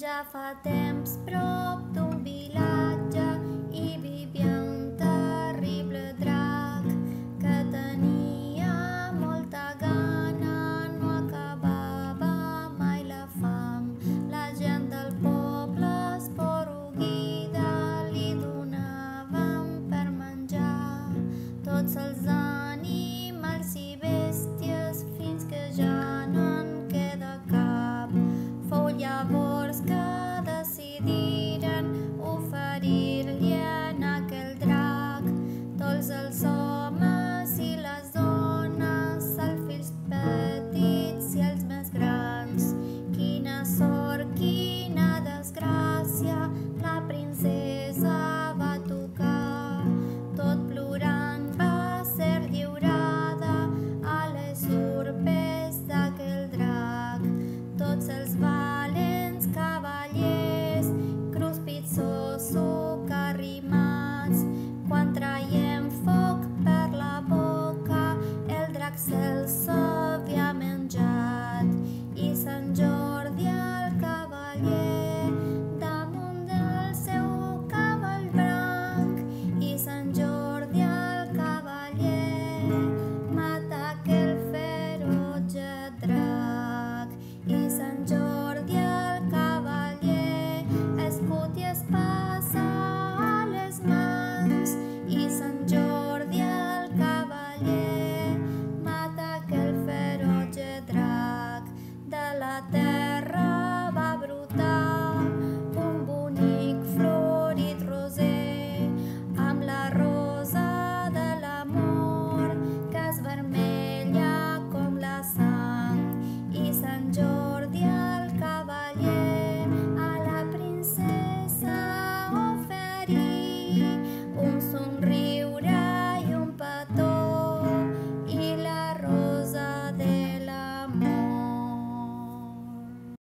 Ja fa temps prop d'un vilatge hi vivia un terrible drac que tenia molta gana, no acabava mai la fam. La gent del poble esporuguida li donaven per menjar tots els animals i bèsties fins que ja no en queda cap. Fou llavors que